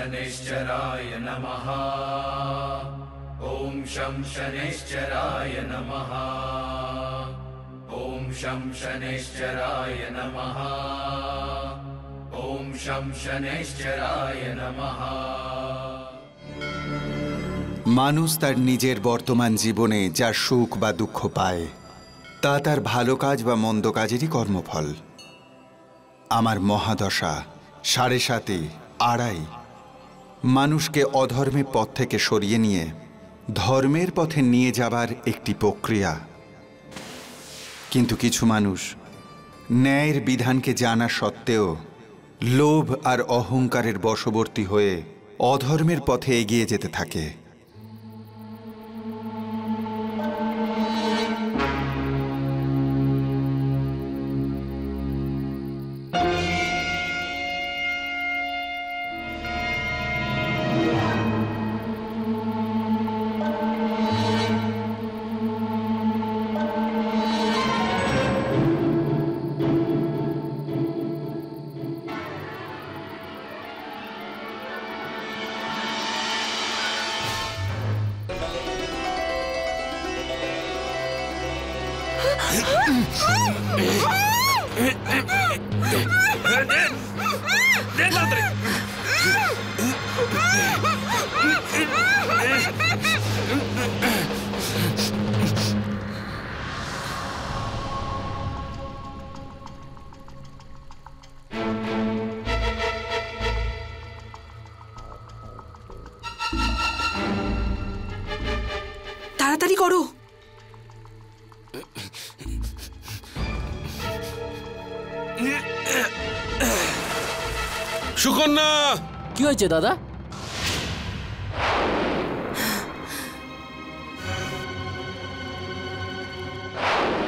शनैश्चराय नमः। ॐ शं शनैश्चराय नमः। ॐ शं शनैश्चराय नमः। ॐ शं शनैश्चराय नमः। মানুষ তার নিজের বর্তমান জীবনে যা সুখ বা দুঃখ পায় তা তার ভালো কাজ বা মন্দ কাজেরই কর্মফল। আমার মহাদশা 7.5 আড়াই মানুষকে অধর্মের পথ থেকে সরিয়ে নিয়ে ধর্মের পথে নিয়ে যাবার একটি প্রক্রিয়া। কিন্তু কিছু মানুষ ন্যায়ের বিধানকে জানা সত্ত্বেও লোভ আর অহংকারের বশবর্তী হয়ে অধর্মের পথে এগিয়ে যেতে থাকে। তাড়াতাড়ি করো। সুকন্যা, কি হয়েছে দাদা?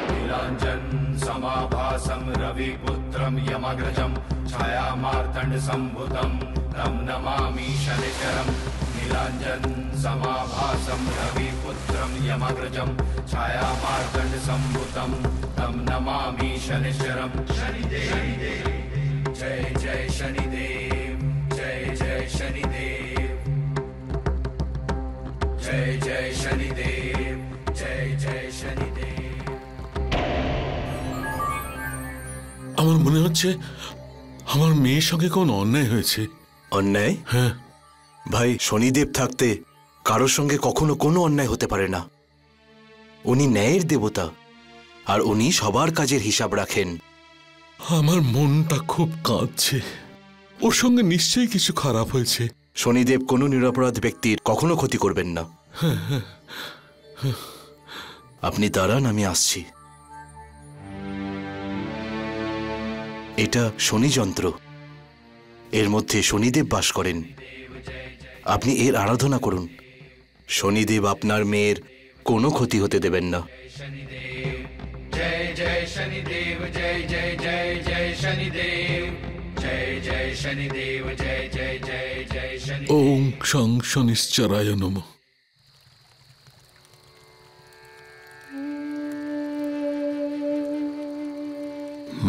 नीलाञ्जन समाभासं रविपुत्रं यमग्रजं छायामार्तण्ड संभुतं तं नमामि शनिचरम्। नीलाञ्जन समाभासं रविपुत्रं यमग्रजं छायामार्तण्ड संभुतं तं नमामि शनिचरम्। शनिदेव जय जय शनिदेव, जय जय शनिदेव, जय जय शनिदेव, जय जय शनिदेव। আমার মনে হচ্ছে আমার মেয়ের সঙ্গে কোন অন্যায় হয়েছে। অন্যায়? হ্যাঁ ভাই, শনিদেব থাকতে কারোর সঙ্গে কখনো কোনো অন্যায় হতে পারে না। উনি ন্যায়ের দেবতা আর উনি সবার কাজের হিসাব রাখেন। আমার মনটা খুব কাঁদছে। ওর সঙ্গে নিশ্চয়ই কিছু খারাপ হয়েছে। শনিদেব কোনো নিরপরাধ ব্যক্তির কখনো ক্ষতি করবেন না। আপনি দাঁড়ান, আমি আসছি। এটা শনি যন্ত্র, এর মধ্যে শনিদেব বাস করেন। আপনি এর আরাধনা করুন। শনিদেব আপনার মেয়ের কোনো ক্ষতি হতে দেবেন না। जय जय शनिदेव, जय जय जय जय शनिदेव, जय जय शनिदेव, जय जय जय जय शनिदेव। ওং শং শনিশ্চরায় নমঃ।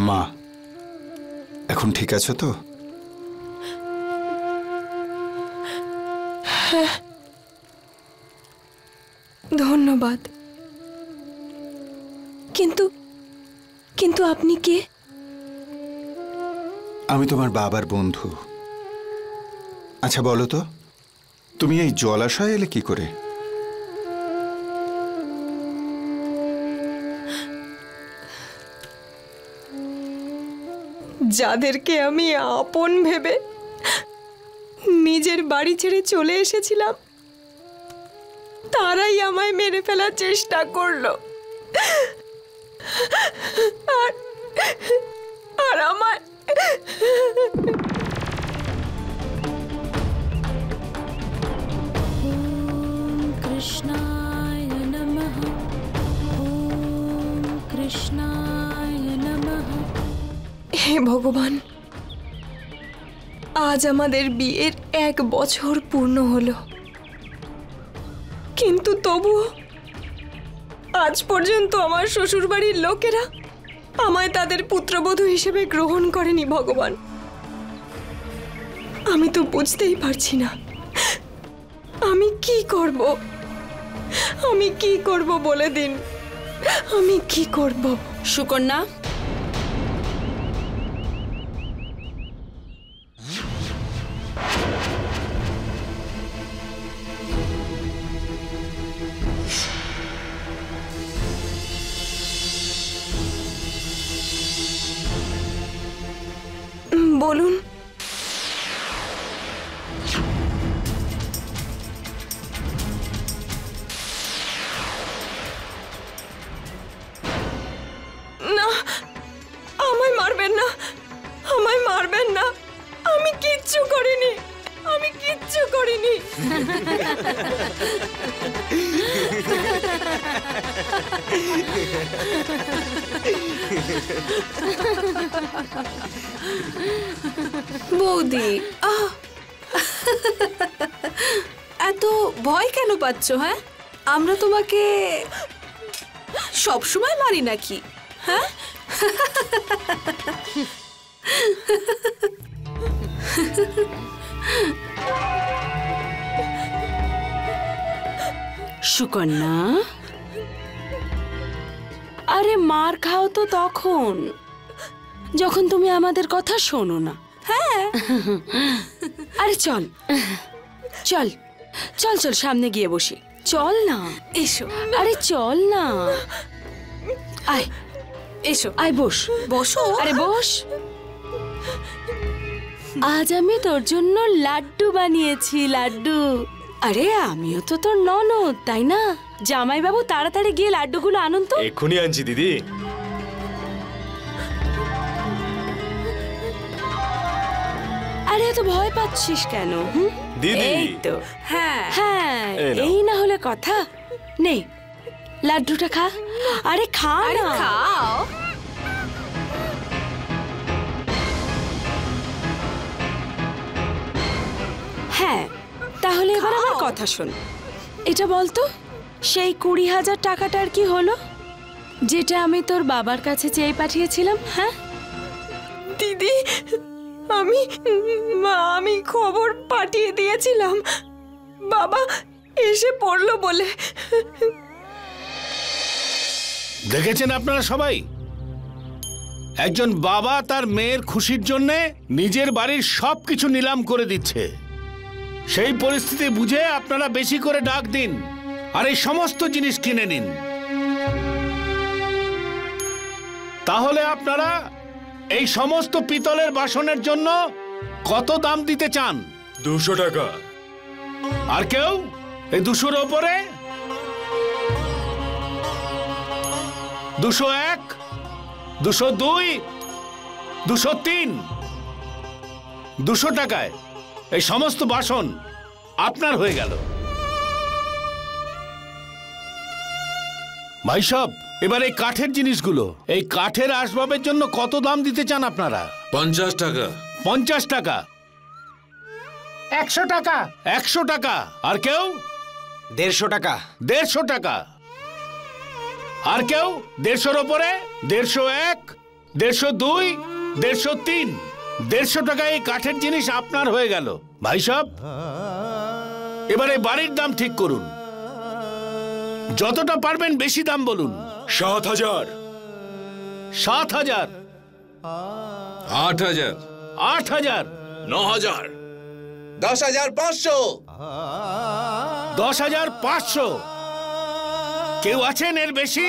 মা, এখন ঠিক আছো তো? ধন্যবাদ। কিন্তু কিন্তু আপনি কে? আমি তোমার বাবার বন্ধু। আচ্ছা বলো তো, তুমি এই জলাশয়ে এলে কি করে? যাদেরকে আমি আপন ভেবে নিজের বাড়ি ছেড়ে চলে এসেছিলাম, তারাই আমায় মেরে ফেলার চেষ্টা করলো। আর আমার কৃষ্ণায় নমঃ, ওম কৃষ্ণায় নমঃ। হে ভগবান, আজ আমাদের বিয়ের 1 বছর পূর্ণ হলো, কিন্তু তবুও আজ পর্যন্ত আমার শ্বশুরবাড়ির লোকেরা আমায় তাদের পুত্রবধূ হিসেবে গ্রহণ করেনি। ভগবান, আমি তো বুঝতেই পারছি না আমি কি করব। আমি কি করব বলে দিন, আমি কি করব? সুকন্যা, বলুন। না, আমায় মারবেন না, আমায় মারবেন না। আমি কিচ্ছু করিনি, আমি কিচ্ছু করিনি। বৌদি, এত ভয় কেন পাচ্ছ? হ্যাঁ, আমরা তোমাকে সব সময় মারি নাকি? হ্যাঁ, সুকন্যা, আরে মার খাও তো তখন, যখন তুমি আমাদের কথা শোনো না। হ্যাঁ, আরে চল চল চল চল, সামনে গিয়ে বসি। চল না, এসো। আরে চল না, আয়, এসো, আয়, বস। বসো, আরে বস। আজ আমি তোর জন্য লাড্ডু বানিয়েছি, লাড্ডু। আরে আমিও তো তোর ননদ, তাই না? জামাইবাবু তাড়াতাড়ি গিয়ে লাড্ডুগুলো আনুন তো। এক্ষুনি আনছি দিদি। আরে এত ভয় পাচ্ছিস কেন? দিদি, এই তো, হ্যাঁ হ্যাঁ, এই না হলে কথা। নে লাড্ডুটা খা। আরে খা না, খাও। হ্যাঁ, তাহলে এবার আমার কথা শোন। এটা বলতো, সেই 20,000 টাকাটার কি হলো, যেটা আমি তোর বাবার কাছে চেয়ে পাঠিয়েছিলাম? হ্যাঁ দিদি, আমি খবর পাঠিয়ে দিয়েছিলাম, বাবা এসে পড়লো বলে। দেখেছেন আপনারা সবাই, একজন বাবা তার মেয়ের খুশির জন্য নিজের বাড়ির সবকিছু নিলাম করে দিচ্ছে। সেই পরিস্থিতি বুঝে আপনারা বেশি করে ডাক দিন আর এই সমস্ত জিনিস কিনে নিন। তাহলে আপনারা এই সমস্ত পিতলের বাসনের জন্য কত দাম দিতে চান? 200 টাকা। আর কেউ এই 200-র ওপরে? 201, 202, 203, 200 টাকায় এই সমস্ত বাসন আপনার হয়ে গেল। ভাই সব, এবার এই কাঠের জিনিসগুলো, এই কাঠের আসবাবের জন্য কত দাম দিতে চান আপনারা? 50 টাকা। 50 টাকা। 100 টাকা। 100 টাকা। আর কেউ? 150 টাকা। 150 টাকা। আর কেউ? 150-র ওপরে? 151, 152, 103, 150 টাকায় এই কাঠের জিনিস আপনার হয়ে গেল। ভাই সব, এবারে বাড়ির দাম ঠিক করুন। যতটা পারবেন বেশি দাম বলুন। 7,000। 7,000। 8,000। 8,000। 9,000। 10,500। 10,500। কেউ আছেন এর বেশি?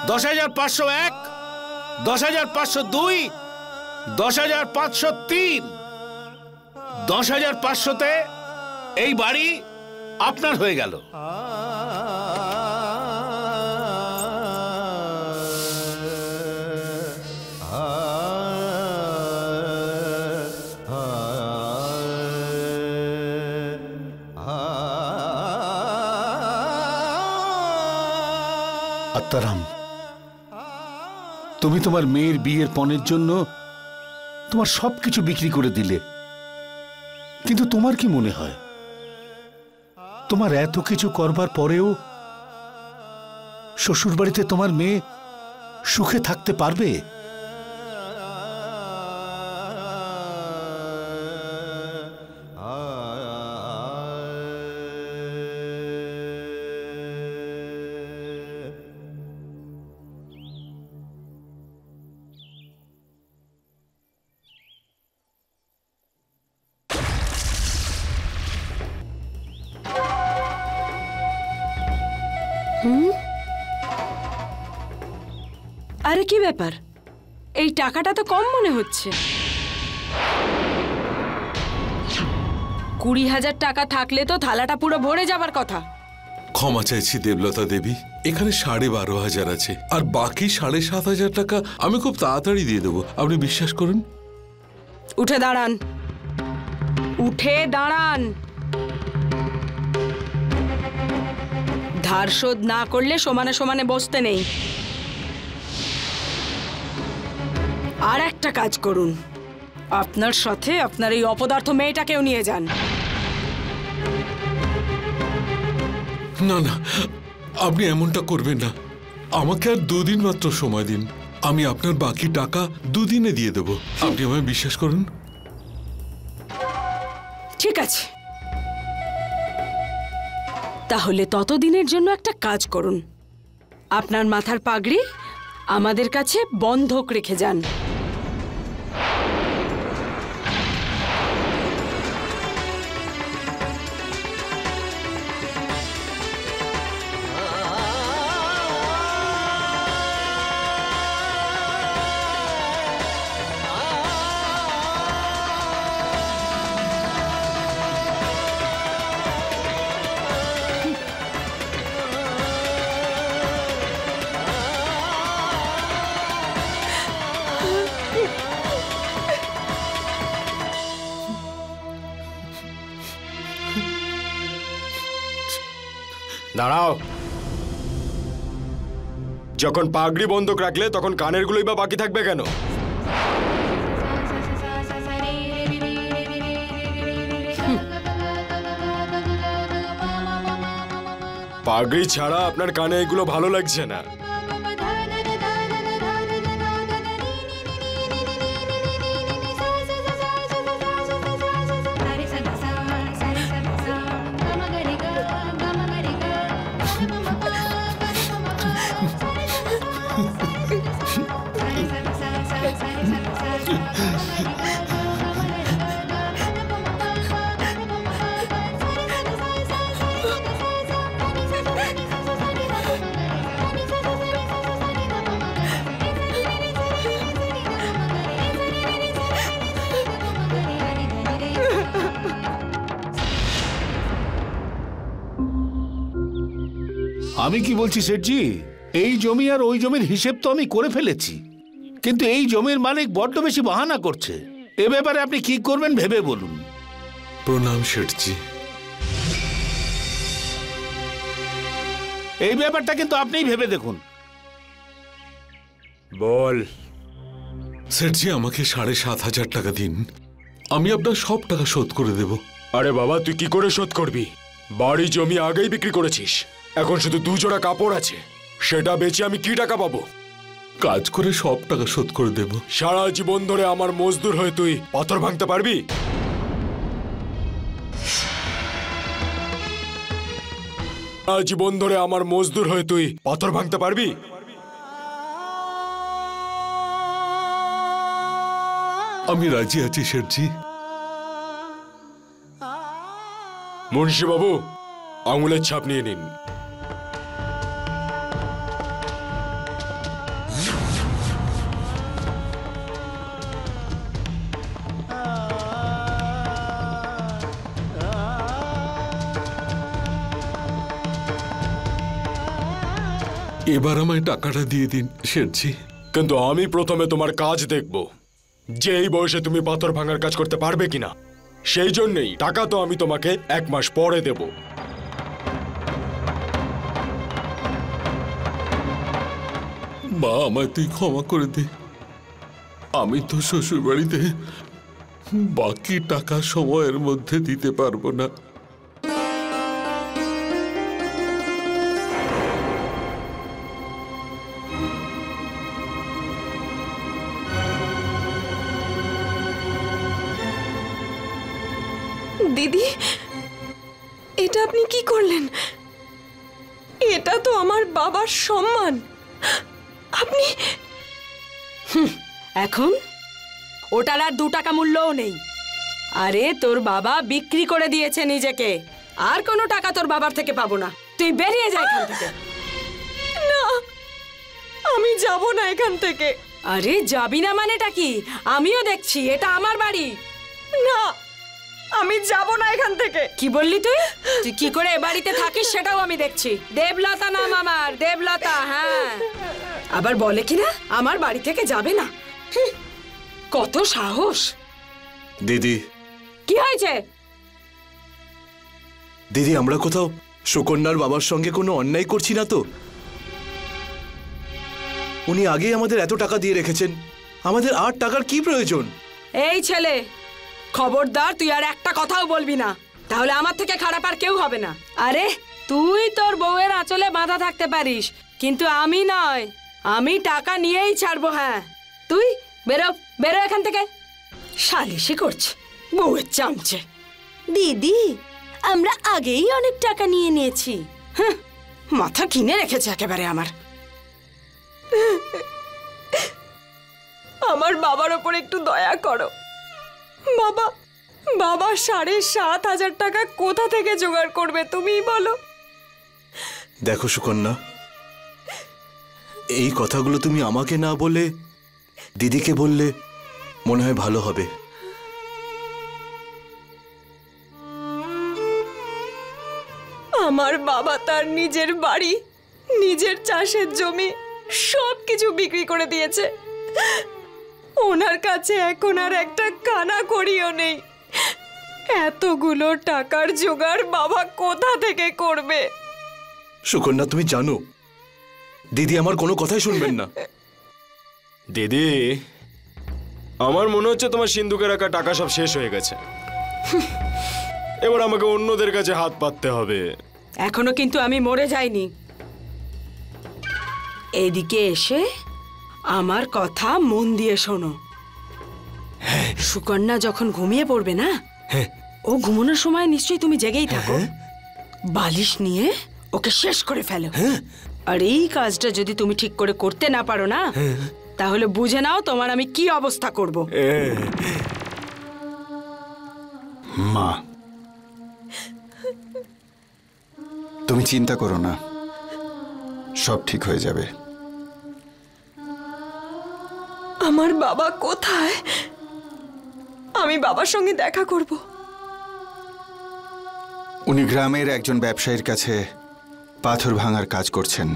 10,501, 10,502, 10,503। 10,500-তে এই বাড়ি আপনার হয়ে গেল। আত্মারাম, তুমি তোমার মেয়ের বিয়ের পণের জন্য তোমার সবকিছু বিক্রি করে দিলে, কিন্তু তোমার কি মনে হয় তোমার এত কিছু করবার পরেও শ্বশুরবাড়িতে তোমার মেয়ে সুখে থাকতে পারবে? আরে কি ব্যাপার, এই টাকাটা তো কম মনে হচ্ছে। 20,000 টাকা থাকলে তো থালাটা পুরো ভরে যাবার কথা। ক্ষমা চাইছি দেবলতা দেবী, এখানে 12,500 আছে, আর বাকি 7,500 টাকা আমি খুব তাড়াতাড়ি দিয়ে দেবো, আপনি বিশ্বাস করুন। উঠে দাঁড়ান, উঠে দাঁড়ান। ধার শোধ না করলে সমানে সমানে বসতে নেই। আর একটা কাজ করুন, আপনার সাথে আপনার এই অপদার্থ মেয়েটাকেও নিয়ে যান। না না, আপনি এমনটা করবেন না। আমাকে আর 2 দিন মাত্র সময় দিন, আমি আপনার বাকি টাকা 2 দিনে দিয়ে দেব, আপনি আমায় বিশ্বাস করুন। ঠিক আছে, তাহলে ততদিনের জন্য একটা কাজ করুন, আপনার মাথার পাগড়ি আমাদের কাছে বন্ধক রেখে যান। দাঁড়াও, যখন পাগড়ি বন্ধক রাখলে তখন কানের গুলোই বা বাকি থাকবে কেন? পাগড়ি ছাড়া আপনার কানে এগুলো ভালো লাগছে না। আমি কি বলছি শেঠজি, এই জমি আর ওই জমির হিসেব তো আমি করে ফেলেছি, কিন্তু এই জমির মালিক বড্ড বেশি বাহানা করছে। এ ব্যাপারে আপনি কি করবেন ভেবে বলুন। প্রণাম শেঠজি। এই ব্যাপারটা কিন্তু আপনিই ভেবে দেখুন। বল। শেঠজি, আমাকে 7,500 টাকা দিন, আমি আপনার সব টাকা শোধ করে দেব। আরে বাবা, তুই কি করে শোধ করবি? বাড়ি জমি আগেই বিক্রি করেছিস, এখন শুধু 2 জোড়া কাপড় আছে, সেটা বেচে আমি কি টাকা পাবো? কাজ করে সব টাকা শোধ করে দেব। সারা জীবন ধরে আমার মজদুর হয়ে তুই পাথর ভাঙতে পারবি? সারা জীবন ধরে আমার মজদুর হয়ে তুই পাথর ভাঙতে পারবি? আমি রাজি আছি শেঠজি। মুন্সি বাবু, আঙুলের ছাপ নিয়ে নিন। এবার আমায় টাকাটা দিয়ে দিন শেঠজি। কিন্তু আমি প্রথমে তোমার কাজ দেখব, যে এই বয়সে তুমি পাথর ভাঙার কাজ করতে পারবে কিনা। সেই জন্যই টাকা তো আমি তোমাকে 1 মাস পরে দেব। মা, আমায় তুই ক্ষমা করে দে, আমি তো শ্বশুর বাড়িতে বাকি টাকা সময়ের মধ্যে দিতে পারবো না। দিদি, এটা আপনি কি করলেন? এটা তো আমার বাবার সম্মান। আপনি এখন ওটার আর 2 টাকা মূল্যও নেই। আরে তোর বাবা বিক্রি করে দিয়েছে নিজেকে, আর কোনো টাকা তোর বাবার থেকে পাবো না। তুই বেরিয়ে যা এখান থেকে। আমি যাব না এখান থেকে। আরে যাবি না মানেটা কি? আমিও দেখছি, এটা আমার বাড়ি। না, আমি যাব না এখান থেকে। কি বললি তুই? তুই কি করে এ বাড়িতে থাকিস সেটাও আমি দেখছি। দেবলতা নাম আমার, দেবলতা। হ্যাঁ, আবার বলে কিনা আমার বাড়ি থেকে যাবে না। কত সাহস! দিদি, কি হয়েছে? দিদি, আমরা কোথাও সুকন্যার বাবার সঙ্গে কোনো অন্যায় করছি না তো? উনি আগেই আমাদের এত টাকা দিয়ে রেখেছেন, আমাদের আর টাকার কি প্রয়োজন? এই ছেলে, খবরদার তুই আর একটা কথাও বলবি না, তাহলে আমার থেকে খারাপ আর কেউ হবে না। আরে তুই তোর বউয়ের আঁচলে বাঁধা থাকতে পারিস, কিন্তু আমি নয়। আমি টাকা নিয়েই ছাড়বো। হ্যাঁ, তুই বেরো, বেরো এখান থেকে। সালিশি করছে, বউয়ের চামচে। দিদি, আমরা আগেই অনেক টাকা নিয়ে নিয়েছি। হ্যাঁ, মাথা কিনে রেখেছে একেবারে আমার। আমার বাবার ওপর একটু দয়া করো। বাবা, বাবা ৭,৫০০ টাকা কোথা থেকে জোগাড় করবে তুমিই বলো। দেখো সুকন্যা, এই কথাগুলো তুমি আমাকে না বলে দিদিকে বললে মনে হয় ভালো হবে। আমার বাবা তার নিজের বাড়ি, নিজের চাষের জমি সবকিছু বিক্রি করে দিয়েছে। ওনার কাছে এখন আর একটা কানা করিও নেই। এতগুলো টাকার জোগাড় বাবা কোথা থেকে করবে? সুকন্যা, তুমি জানো দিদি আমার কোনো কথাই শুনবেন না। দিদি, আমার মনে হচ্ছে তোমার সিন্ধুকে রাখা টাকা সব শেষ হয়ে গেছে। এবার আমাকে অন্যদের কাছে হাত পাততে হবে। এখনো কিন্তু আমি মরে যাইনি। এদিকে এসে আমার কথা মন দিয়ে শোনো। সুকন্যা যখন ঘুমিয়ে পড়বে না, ও ঘুমানোর সময় নিশ্চয়ই তুমি জেগেই থাকো। বালিশ নিয়ে ওকে শেষ করে ফেলো। আর এই কাজটা যদি তুমি ঠিক করে করতে না পারো না, তাহলে বুঝে নাও তোমার আমি কি অবস্থা করব। মা, তুমি চিন্তা করো না, সব ঠিক হয়ে যাবে। আমার বাবা কোথায়? আমি বাবার সঙ্গে দেখা করব। উনি গ্রামের একজন ব্যবসায়ীর কাছে পাথর ভাঙার কাজ করছেন।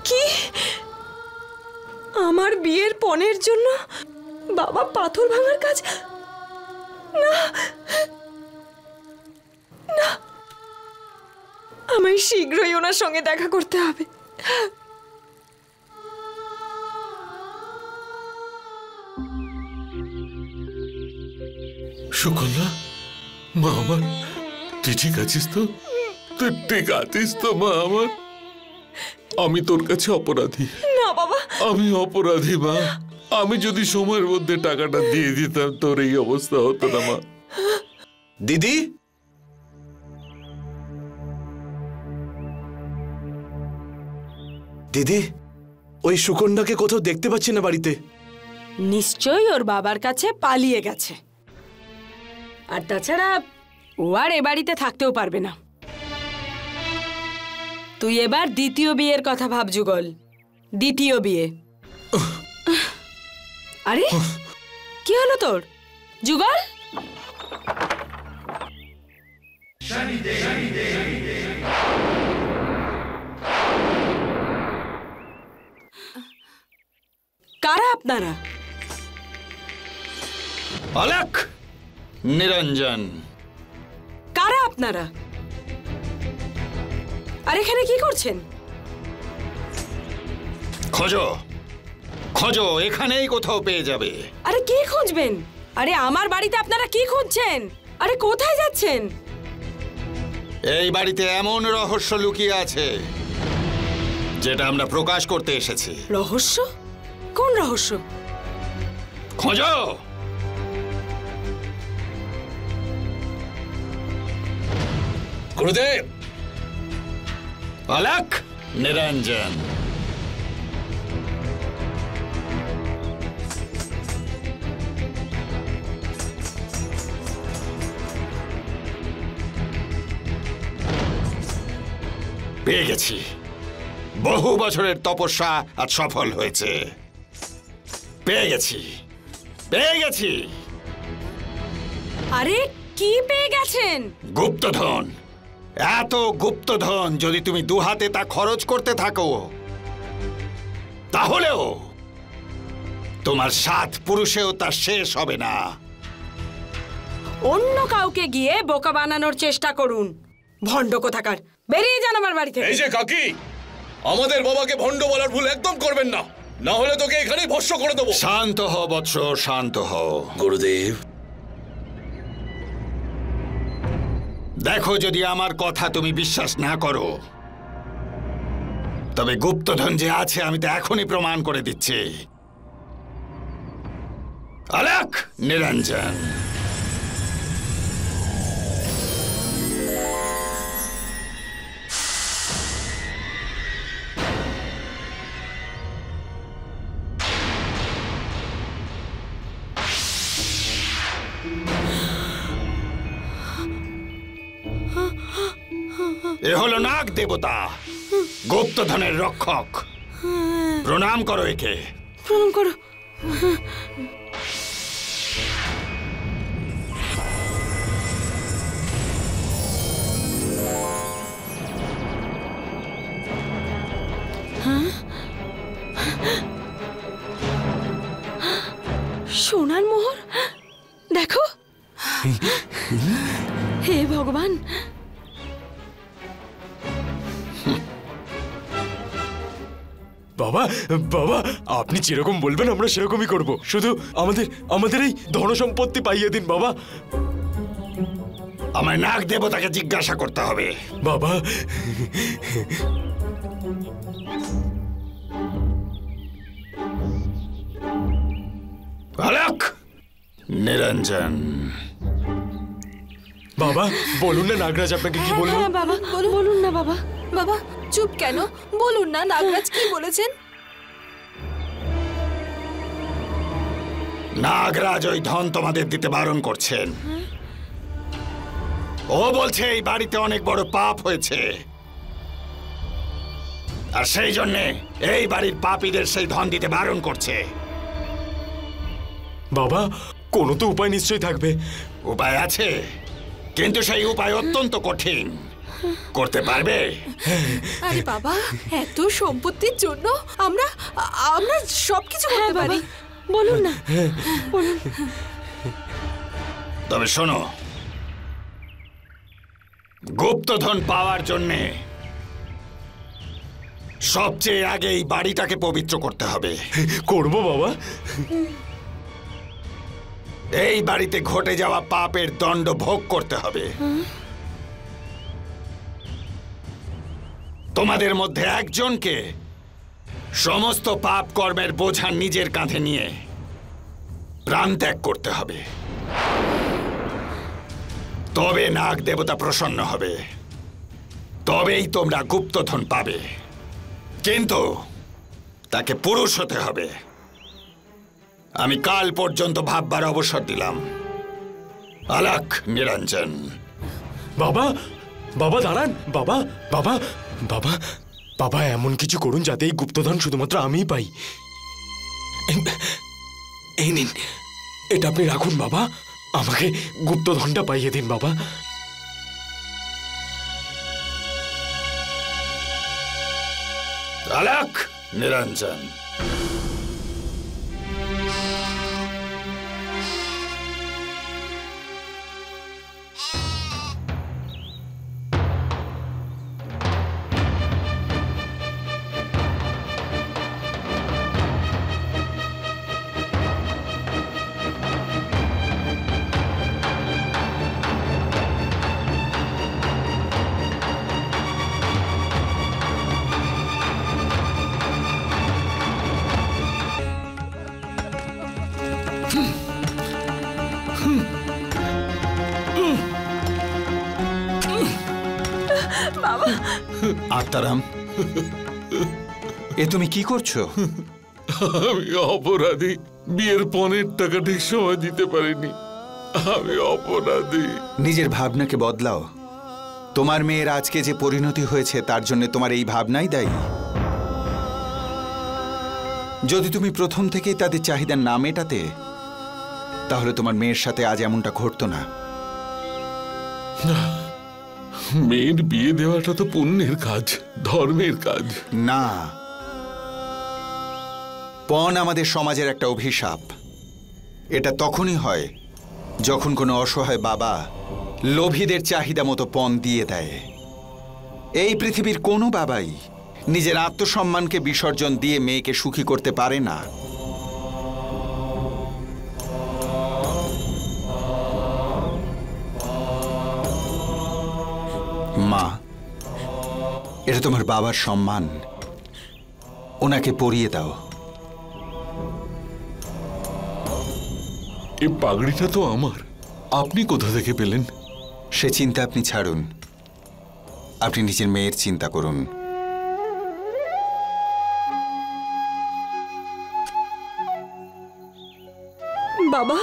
কি? আমার বিয়ের পণের জন্য বাবা পাথর ভাঙার কাজ? না না, আমায় শীঘ্রই ওনার সঙ্গে দেখা করতে হবে। সুকন্যা, মা আমার, তুই ঠিক আছিস তো? তুই ঠিক আছিস তো মা আমার? আমি তোর কাছে অপরাধী। না বাবা, আমি অপরাধী মা। আমি যদি সময়ের মধ্যে টাকাটা দিয়ে দিতাম, তোর এই অবস্থা হতো না মা। দিদি, দিদি, ওই সুকন্যাকে কোথাও দেখতে পাচ্ছি না বাড়িতে। নিশ্চয়ই ওর বাবার কাছে পালিয়ে গেছে। আর তাছাড়া ও আর এ বাড়িতে থাকতেও পারবে না। তুই এবার দ্বিতীয় বিয়ের কথা ভাব যুগল। দ্বিতীয় বিয়ে। আরে কি হলো তোর যুগল? কারা আপনারা? অলাক, নিরঞ্জন। কারা আপনারা? আর এখানে কি করছেন? খোঁজো, খোঁজো, এখানেই কোথাও পেয়ে যাবে। আরে কি খুঁজবেন? আরে আমার বাড়িতে আপনারা কি খুঁজছেন? আরে কোথায় যাচ্ছেন? এই বাড়িতে এমন রহস্য লুকিয়ে আছে যেটা আমরা প্রকাশ করতে এসেছি। রহস্য? কোন রহস্য? খোঁজো। গুরুদেব। অলাক, নিরঞ্জন। পেয়ে গেছি। বহু বছরের তপস্যা আজ সফল হয়েছে। পেয়ে গেছি, পেয়ে গেছি। আরে কি পেয়ে গেছেন? গুপ্তধন। এত গুপ্তধন যদি তুমি দুহাতে তা খরচ করতে থাকো, তাহলেও তোমার 7 পুরুষেও তা শেষ হবে না। অন্য কাউকে গিয়ে বোকা বানানোর চেষ্টা করুন। ভণ্ড কোথাকার, বেরিয়ে যান আমার বাড়ি থেকে। এই যে কাকি, আমাদের বাবাকে ভণ্ড বলার ভুল একদম করবেন না, না হলে তোকে এখানেই ভস্ম করে দেবো। শান্ত হও বৎস, শান্ত হও। গুরুদেব, দেখো, যদি আমার কথা তুমি বিশ্বাস না করো, তবে গুপ্তধন যে আছে আমি তো এখনই প্রমাণ করে দিচ্ছি। অলক নিরঞ্জন, এ হলো নাগ দেবতা, গুপ্তধনের রক্ষক। প্রণাম করো একে। প্রণাম করো। সোনার মোহর দেখো। হে ভগবান, বাবা বাবা, আপনি যেরকম বলবেন আমরা সেরকমই করব। শুধু আমাদের এই ধন সম্পত্তি পাইয়ে দিন বাবা। আমার নাগ দেবতাকে জিজ্ঞাসা করতে হবে। বাবা, অলক নিরঞ্জন, বাবা বলুন না নাগরাজ আপনাকে কি বললো। হ্যাঁ বাবা, বলুন না বাবা। বাবা চুপ কেন, বলুন না নাগরাজ কি বলেছেন। নাগরাজ ওই ধন তোমাদের দিতে বারণ করছেন। ও বলছে এই বাড়িতে অনেক বড় পাপ হয়েছে, আর সেই জন্যে এই বাড়ির পাপীদের সেই ধন দিতে বারণ করছে। বাবা, কোনো তো উপায় নিশ্চয়ই থাকবে। উপায় আছে, কিন্তু সেই উপায় অত্যন্ত কঠিন। করতে পারবে? আরে বাবা, এত সম্পত্তির জন্য আমরা সবকিছু করতে পারি। বলুন না, বলুন। তবে শোনো, গুপ্তধন পাওয়ার জন্যে সবচেয়ে আগে এই বাড়িটাকে পবিত্র করতে হবে। করব বাবা। এই বাড়িতে ঘটে যাওয়া পাপের দণ্ড ভোগ করতে হবে। তোমাদের মধ্যে একজনকে সমস্ত পাপ কর্মের বোঝা নিজের কাঁধে নিয়ে প্রাণ ত্যাগ করতে হবে, তবে নাগ দেবতা প্রসন্ন হবে, তবেই তোমরা গুপ্তধন পাবে। কিন্তু তাকে পুরুষ হতে হবে। আমি কাল পর্যন্ত ভাববার অবসর দিলাম। অলক নিরঞ্জন। বাবা, বাবা দাঁড়ান। বাবা বাবা বাবা বাবা, এমন কিছু করুন যাতে এই গুপ্তধন শুধুমাত্র আমিই পাই। এই নিন, এটা আপনি রাখুন বাবা। আমাকে গুপ্তধনটা পাইয়ে দিন বাবা। অলক নিরঞ্জন। আত্মারাম, এ তুমি কি করছো? আমি অপরাধী। বিয়ের পণের টাকা ঠিক সময় দিতে পারিনি। আমি অপরাধী। নিজের ভাবনাকে বদলাও। তোমার মেয়ের আজকে যে পরিণতি হয়েছে তার জন্য তোমার এই ভাবনাই দায়ী। যদি তুমি প্রথম থেকেই তাদের চাহিদা না মেটাতে, তাহলে তোমার মেয়ের সাথে আজ এমনটা ঘটতো না। মেয়ের বিয়ে দেওয়াটা তো পুণ্যের কাজ, ধর্মের কাজ। না, পণ আমাদের সমাজের একটা অভিশাপ। এটা তখনই হয় যখন কোনো অসহায় বাবা লোভীদের চাহিদা মতো পণ দিয়ে দেয়। এই পৃথিবীর কোনো বাবাই নিজের আত্মসম্মানকে বিসর্জন দিয়ে মেয়েকে সুখী করতে পারে না। মা, এটা তোমার বাবার সম্মান, ওনাকে পরিয়ে দাও। এই পাগড়িটা তো আমার, আপনি কোথা থেকে পেলেন? সে চিন্তা আপনি ছাড়ুন, আপনি নিজের মেয়ের চিন্তা করুন। বাবা,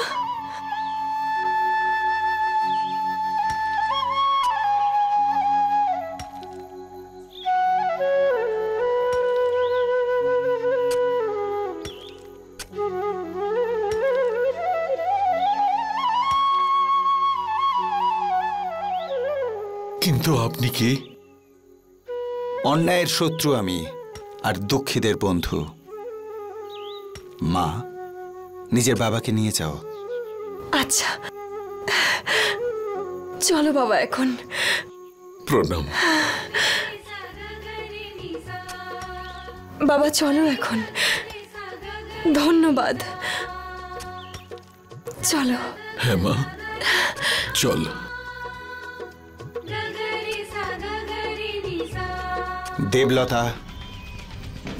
কিন্তু আপনি কে? অন্যায়ের শত্রু আমি, আর দুঃখীদের বন্ধু। মা, নিজের বাবাকে নিয়ে যাও। আচ্ছা চলো বাবা এখন। প্রণাম। বাবা চলো এখন, ধন্যবাদ। চলো। হ্যাঁ মা, চল। দেবলতা,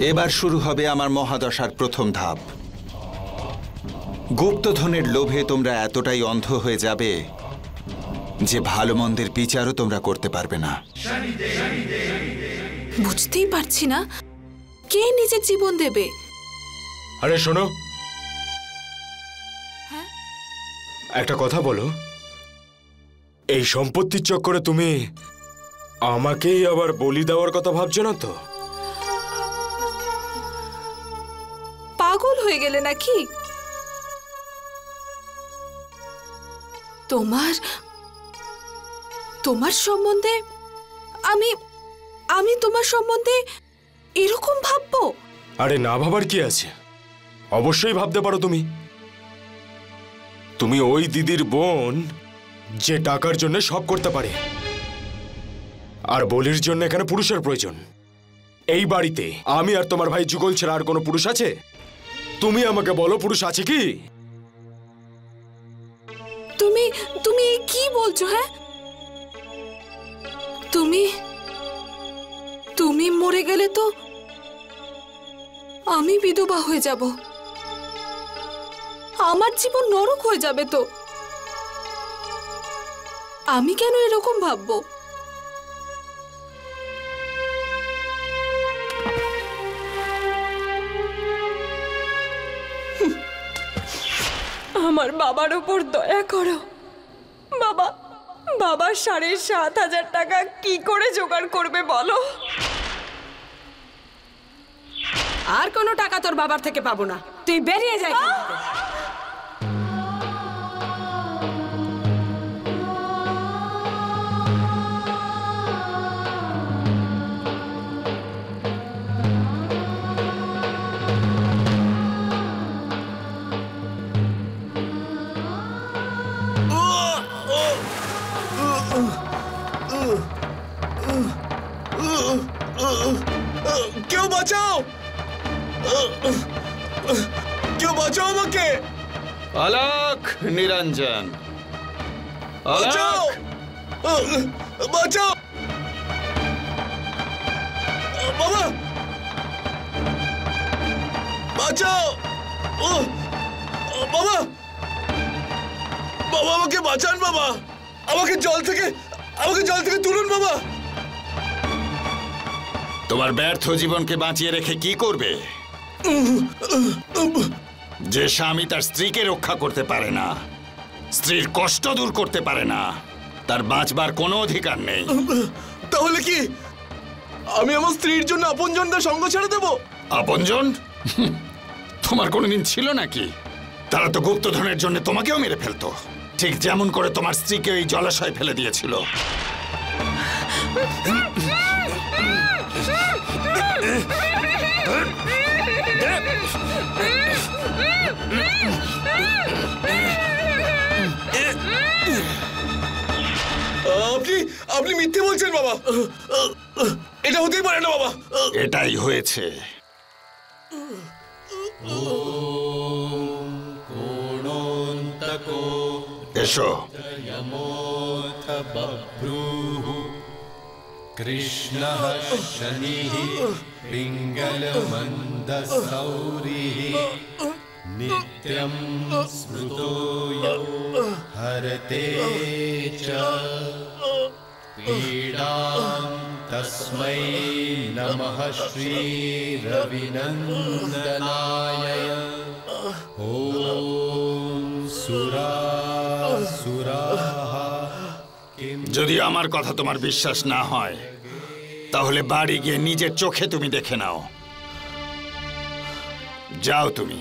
এবার শুরু হবে আমার মহাদশার প্রথম ধাপ। গুপ্তধনের লোভে তোমরা এতটাই অন্ধ হয়ে যাবে যে ভালো মন্দের বিচারও তোমরা করতে পারবে না। বুঝতেই পারছি না কে নিজের জীবন দেবে। আরে শোনো, হ্যাঁ? একটা কথা বলো, এই সম্পত্তির চক্করে তুমি আমাকেই আবার বলি দেওয়ার কথা ভাবছো না তো? পাগল হয়ে গেলে নাকি? তোমার সম্বন্ধে আমি তোমার সম্বন্ধে এরকম ভাববো? আরে না ভাবার কি আছে, অবশ্যই ভাবতে পারো। তুমি ওই দিদির বোন যে টাকার জন্য সব করতে পারে, আর বলির জন্য এখানে পুরুষের প্রয়োজন। এই বাড়িতে আমি আর তোমার ভাই যুগল ছাড়া আর কোনো পুরুষ আছে? তুমি আমাকে বলো, পুরুষ আছে কি? তুমি কি বলছো? হ্যাঁ, তুমি মরে গেলে তো আমি বিধবা হয়ে যাব, আমার জীবন নরক হয়ে যাবে। তো আমি কেন এরকম ভাববো? আমার বাবার উপর দয়া করো। বাবা 7,500 টাকা কি করে জোগাড় করবে বলো? আর কোনো টাকা তোর বাবার থেকে পাবো না, তুই বেরিয়ে যাই। কেউ বাঁচাও, কেউ বাঁচাও আমাকে। অলক, নিরঞ্জন, বাঁচাও, বাঁচাও বাবা, বাঁচাও। বাবা, বাবা আমাকে বাঁচান বাবা, আমাকে জল থেকে তুলুন বাবা। তোমার ব্যর্থ জীবনকে বাঁচিয়ে রেখে কি করবে? যে স্বামী তার স্ত্রীকে রক্ষা করতে পারে না, স্ত্রীর কষ্ট দূর করতে পারে না, তার বাঁচবার কোনো অধিকার নেই। তাহলে কি আমি আমার স্ত্রীর জন্য আপনজনদের সঙ্গ ছেড়ে দেব? আপনজন? তোমার কোনোদিন ছিল নাকি? তারা তো গুপ্তধনের জন্য তোমাকেও মেরে ফেলতো, ঠিক যেমন করে তোমার স্ত্রীকে ওই জলাশয়ে ফেলে দিয়েছিল। আপনি মিথ্যে বলছেন বাবা, এটা হতেই পারে না বাবা। এটাই হয়েছে। এসো। কৃষ্ণ শনি পিঙ্গল মন্দসৌরি নিত্যম স্মৃতো হরতে চ পীড়াং তস্मै নমঃ শ্রী রবিনন্দনায়। ওম সুরাসুরাঃ। যদি আমার কথা তোমার বিশ্বাস না হয় তাহলে বাড়ি গিয়ে নিজের চোখে তুমি দেখে নাও। যাও তুমি।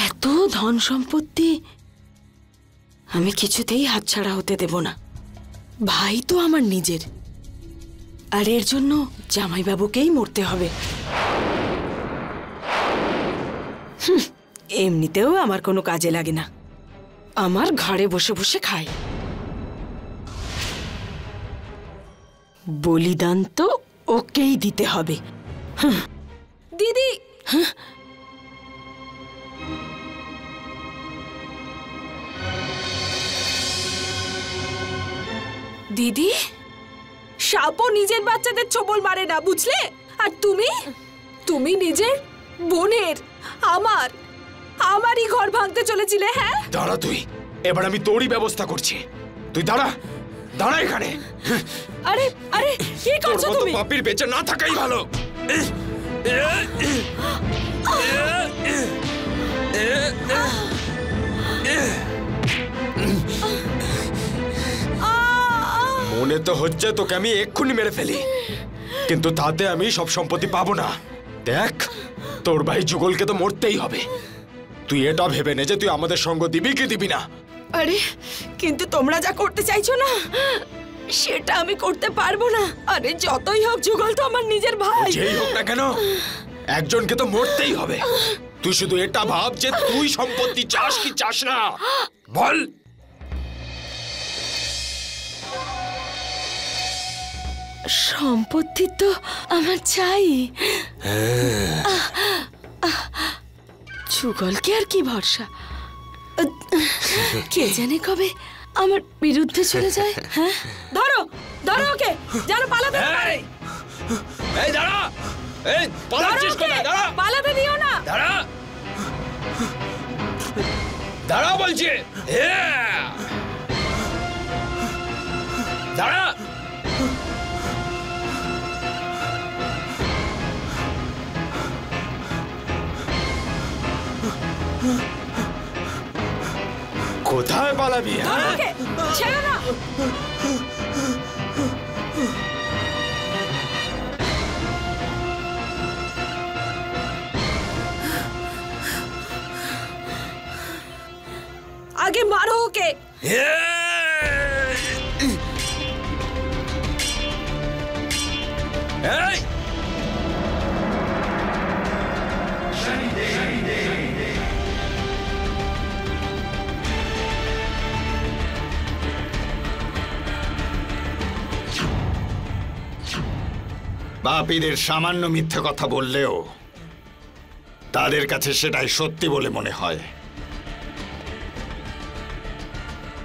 এত ধন সম্পত্তি আমি কিছুতেই হাতছাড়া হতে দেব না। ভাই তো আমার নিজের, আর এর জন্য জামাইবাবুকেই মরতে হবে। এমনিতেও আমার কোনো কাজে লাগে না, আমার ঘরে বসে বসে খায়। বলিদান তো ওকেই দিতে হবে। দিদি, দিদি, সাপও নিজের বাচ্চাদের ছোবল মারে না, বুঝলে? আর তুমি নিজের বোনের আমারই ঘর ভাঙতে চলেছিলে। হ্যাঁ, দাঁড়া তুই, এবার আমি তোরই ব্যবস্থা করছি। তুই দাঁড়া এখানে। আরে আরে কি করছো তুমি? পাপির বেঁচে না থাকাই ভালো। মনে তো হচ্ছে তোকে আমি এক্ষুনি মেরে ফেলি, কিন্তু তাতে আমি সব সম্পত্তি পাবো না। দেখ, তোর ভাই যুগলকে তো মরতেই হবে। তুই এটা ভেবে নে যে তুই আমাদের সঙ্গ দিবি কি দিবি না। আরে কিন্তু তোমরা যা করতে চাইছো না সেটা আমি করতে পারবো না। আরে যতই হোক যুগল তো আমার নিজের ভাই। যেই হোক না কেন, একজনকে তো মরতেই হবে। তুই শুধু এটা ভাব যে তুই সম্পত্তি চাস কি চাস না, বল। সম্পত্তি তো আমার চাই। যুগলকে আর কি ভরসা, কে জানে কবে আমার বিরুদ্ধে চলে যায়। হ্যাঁ, ধরো ওকে, জানো পালাতে পারে। এই দাঁড়া, এই পালাচ্ছিস কোথায়? দাঁড়া, পালাতে দিও না। দাঁড়া বলছি। দাঁড়া। কোথায় পালাবি? ছেড়ে না। আগে মারো ওকে। এই পাপীদের সামান্য মিথ্যে কথা বললেও তাদের কাছে সেটাই সত্যি বলে মনে হয়।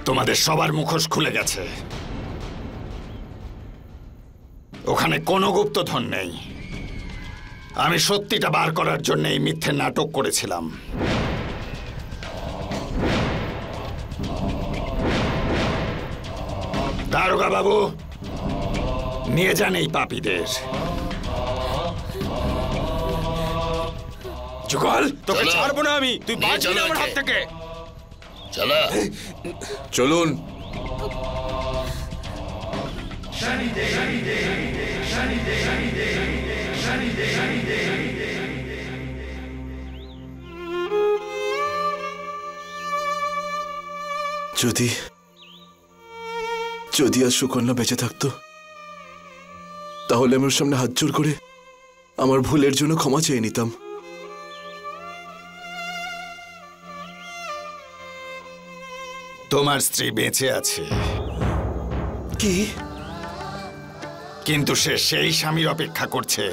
তোমাদের সবার মুখোশ খুলে গেছে। ওখানে কোনো গুপ্তধন নেই। আমি সত্যিটা বার করার জন্য এই মিথ্যে নাটক করেছিলাম। দারোগা বাবু, নিয়ে যান এই পাপীদের। যুগল, তোকে ছাড়বো না আমি। তুই বাঁচবি না আমার হাত থেকে। চলো চলুন। যদি যদি আর সুকন্যা বেঁচে থাকতো তাহলে আমি ওর সামনে হাত জোর করে আমার ভুলের জন্য ক্ষমা চেয়ে নিতাম। তোমার স্ত্রী বেঁচে আছে। কি? কিন্তু সে সেই স্বামীর অপেক্ষা করছে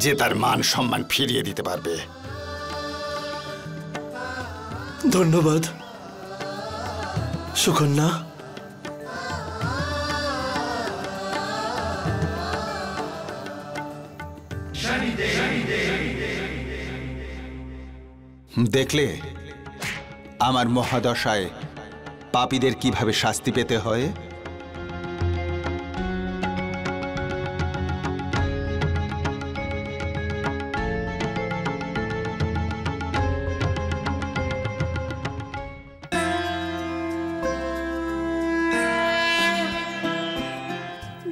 যে তার মান সম্মান ফিরিয়ে দিতে পারবে। ধন্যবাদ সুকন্যা। দেখলে আমার মহাদশায় পাপীদের কিভাবে শাস্তি পেতে হয়।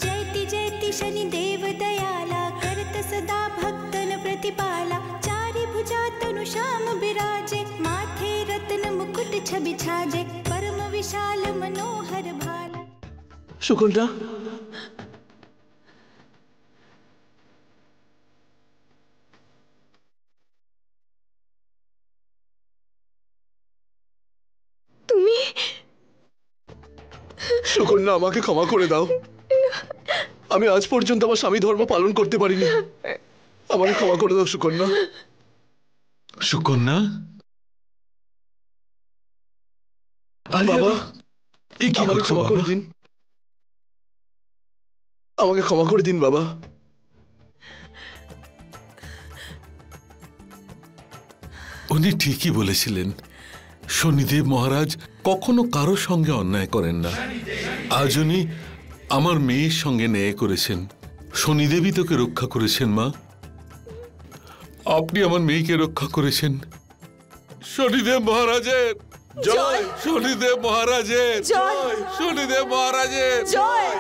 जयति जयति शनिदेव दयाला करत सदा भक्तन प्रतिपाला चारि भुजा तनु श्याम बिराजे माथे रत्न मुकुट छवि छाजे परम विशाल मनोहर भाला। সুকন্যা, তুমি সুকন্যা, আমাকে ক্ষমা করে দাও। আমি আজ পর্যন্ত আমার স্বামী ধর্ম পালন করতে পারিনি। আমাকে ক্ষমা করে দাও সুকন্যা। সুকন্যা, বাবা, আমাকে ক্ষমা করে দিন। আমাকে ক্ষমা করে দিন বাবা। উনি ঠিকই বলেছিলেন, শনিদেব মহারাজ কখনো কারো সঙ্গে অন্যায় করেন না। আজ উনি আমার মেয়ের সঙ্গে ন্যায় করেছেন। শনিদেবই তোকে রক্ষা করেছেন মা। আপনি আমার মেয়েকে রক্ষা করেছেন। শনিদেব মহারাজের জয়, শনিদেব মহারাজের জয়, শনিদেব মহারাজের জয়।